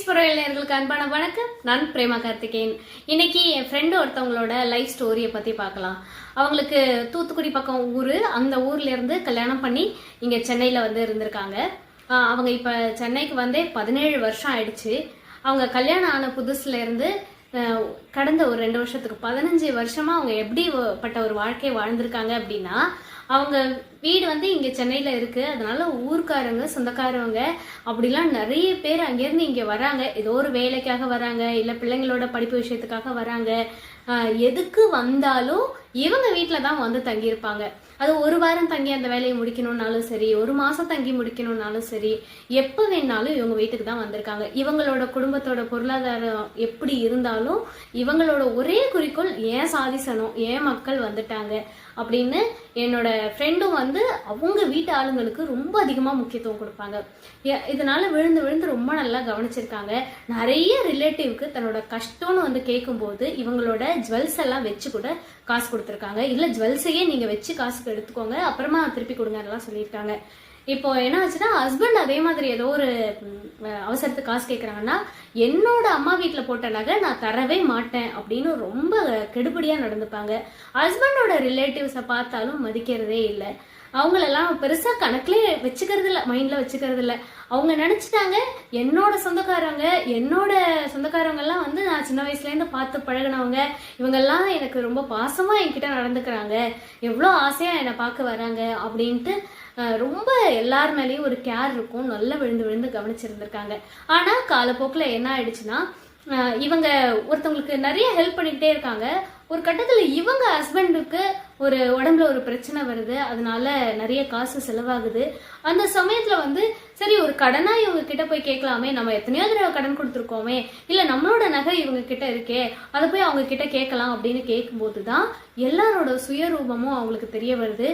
நேயர்களுக்கு அன்பான வணக்கம். நான் பிரேமா கார்த்திகேயன். இன்னைக்கு என் ஃப்ரெண்டு ஒருத்தவங்களோட லைஃப் ஸ்டோரியை பத்தி பார்க்கலாம். அவங்களுக்கு தூத்துக்குடி பக்கம் ஊரு, அந்த ஊர்ல இருந்து கல்யாணம் பண்ணி இங்க சென்னையில இருந்திருக்காங்க. அவங்க இப்ப சென்னைக்கு 17 வருஷம் ஆயிடுச்சு. அவங்க கல்யாணம் ஆன புதுசுல இருந்து கடந்த ஒரு 2 வருஷத்துக்கு 15 வருஷமா அவங்க எப்படிப்பட்ட ஒரு வாழ்க்கையை வாழ்ந்திருக்காங்க அப்படின்னா, அவங்க வீடு இங்க சென்னையில இருக்கு. அதனால ஊர்க்காரங்க, சொந்தக்காரவங்க அப்படிலாம் நிறைய பேர் அங்கிருந்து இங்க வராங்க. ஏதோ ஒரு வேலைக்காக வராங்க, இல்ல பிள்ளைங்களோட படிப்பு விஷயத்துக்காக வராங்க. எதுக்கு வந்தாலும் இவங்க வீட்டுல தான் தங்கியிருப்பாங்க. அது ஒரு வாரம் தங்கி அந்த வேலையை முடிக்கணும்னாலும் சரி, ஒரு மாசம் தங்கி முடிக்கணும்னாலும் சரி, எப்ப வேணாலும் இவங்க வீட்டுக்கு தான் வந்திருக்காங்க. இவங்களோட குடும்பத்தோட பொருளாதாரம் எப்படி இருந்தாலும் இவங்களோட ஒரே குறிக்கோள் ஏன் சாதிசனம், ஏன் மக்கள் வந்துட்டாங்க அப்படின்னு என்னோட ஃப்ரெண்டும் அவங்க வீட்டு ஆளுங்களுக்கு ரொம்ப அதிகமா முக்கியத்துவம் கொடுப்பாங்க. இதனால விழுந்து விழுந்து ரொம்ப நல்லா கவனிச்சிருக்காங்க. நிறைய ரிலேட்டிவ்க்கு தன்னோட கஷ்டம்னு கேட்கும் போது இவங்களோட ஜுவல்ஸ் எல்லாம் வச்சு கூட காசு கொடுத்துருக்காங்க. இல்ல ஜுவல்ஸையே நீங்க வச்சு காசுக்கு எடுத்துக்கோங்க, அப்புறமா திருப்பி கொடுங்க எல்லாம் சொல்லியிருக்காங்க. இப்போ என்ன ஆச்சுன்னா, ஹஸ்பண்ட் அதே மாதிரி ஏதோ ஒரு அவசரத்துக்கு காசு கேட்கறாங்கன்னா, என்னோட அம்மா வீட்டுல போட்ட நகை நான் தரவே மாட்டேன் அப்படின்னு ரொம்ப கெடுபடியா நடந்துப்பாங்க. ஹஸ்பண்டோட ரிலேட்டிவ்ஸை பார்த்தாலும் மதிக்கிறதே இல்லை. அவங்களெல்லாம் பெருசா கணக்குலயே வச்சுக்கிறது இல்லை, மைண்ட்ல வச்சுக்கிறது இல்லை. அவங்க நினைச்சிட்டாங்க என்னோட சொந்தக்காரங்க எல்லாம் நான் சின்ன வயசுல இருந்து பார்த்து பழகினவங்க, இவங்கெல்லாம் எனக்கு ரொம்ப பாசமா என்கிட்ட நடந்துக்கிறாங்க, எவ்வளோ ஆசையா என்னை பார்க்க வராங்க அப்படின்ட்டு ரொம்ப எல்லார் மேலேயும் ஒரு கேர் இருக்கும். நல்லா விழுந்து விழுந்து கவனிச்சிருந்திருக்காங்க. ஆனா காலப்போக்கில் என்ன ஆயிடுச்சுன்னா, இவங்க ஒருத்தவங்களுக்கு நிறைய ஹெல்ப் பண்ணிக்கிட்டே இருக்காங்க. ஒரு கட்டத்துல இவங்க ஹஸ்பண்டுக்கு ஒரு உடம்புல ஒரு பிரச்சனை வருது, அதனால நிறைய காசு செலவாகுது. அந்த சமயத்துல சரி ஒரு கடனா இவங்க கிட்ட போய் கேட்கலாமே, நம்ம எத்தனையோ தடவை கடன் கொடுத்துருக்கோமே, இல்ல நம்மளோட நகை இவங்க கிட்ட இருக்கே, அதை போய் அவங்க கிட்ட கேட்கலாம் அப்படின்னு கேட்கும்போதுதான் எல்லாரோட சுயரூபமும் அவங்களுக்கு தெரிய வருது.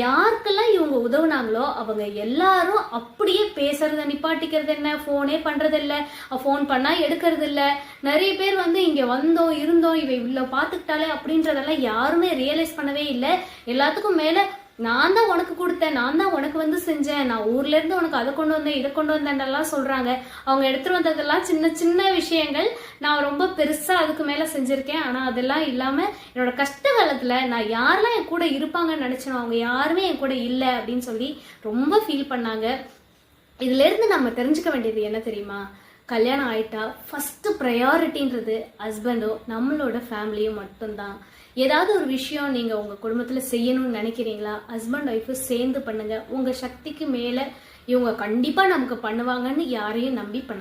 யாருக்கெல்லாம் இவங்க உதவுனாங்களோ அவங்க எல்லாரும் அப்படியே பேசுறத நிப்பாட்டிக்கிறது என்ன, போனே பண்றது இல்ல, போன் பண்ணா எடுக்கிறது இல்ல. நிறைய பேர் இங்க வந்தோம் இருந்தோம் இவ இவ்வளவு பாத்துக்கிட்டாலே அப்படின்றதெல்லாம் யாருமே ரியலைஸ் பண்ணவே இல்லை. எல்லாத்துக்கும் மேல நான் தான் உனக்கு கொடுத்தேன், நான் தான் உனக்கு செஞ்சேன், நான் ஊர்ல இருந்து உனக்கு அதை கொண்டு வந்தேன் இதை கொண்டு வந்தேன் சொல்றாங்க. அவங்க எடுத்துட்டு வந்ததெல்லாம் சின்ன சின்ன விஷயங்கள், நான் ரொம்ப பெருசா அதுக்கு மேல செஞ்சிருக்கேன். ஆனா அதெல்லாம் இல்லாம என்னோட கஷ்ட காலத்துல நான் யாரெல்லாம் என் கூட இருப்பாங்கன்னு நினைச்சேனோ அவங்க யாருமே என் கூட இல்லை அப்படின்னு சொல்லி ரொம்ப ஃபீல் பண்ணாங்க. இதுல இருந்து நம்ம தெரிஞ்சுக்க வேண்டியது என்ன தெரியுமா? கல்யாணம் ஆயிட்டா ஃபர்ஸ்ட் ப்ரையாரிட்டின்றது ஹஸ்பண்டோ நம்மளோட ஃபேமிலியும் மட்டும்தான். ஏதாவது ஒரு விஷயம் நீங்க உங்க குடும்பத்துல செய்யணும்னு நினைக்கிறீங்களா, ஹஸ்பண்ட் ஒய்ஃபு சேர்ந்து பண்ணுங்க. உங்க சக்திக்கு மேல இவங்க கண்டிப்பா நமக்கு பண்ணுவாங்கன்னு யாரையும் நம்பி பண்ணாது.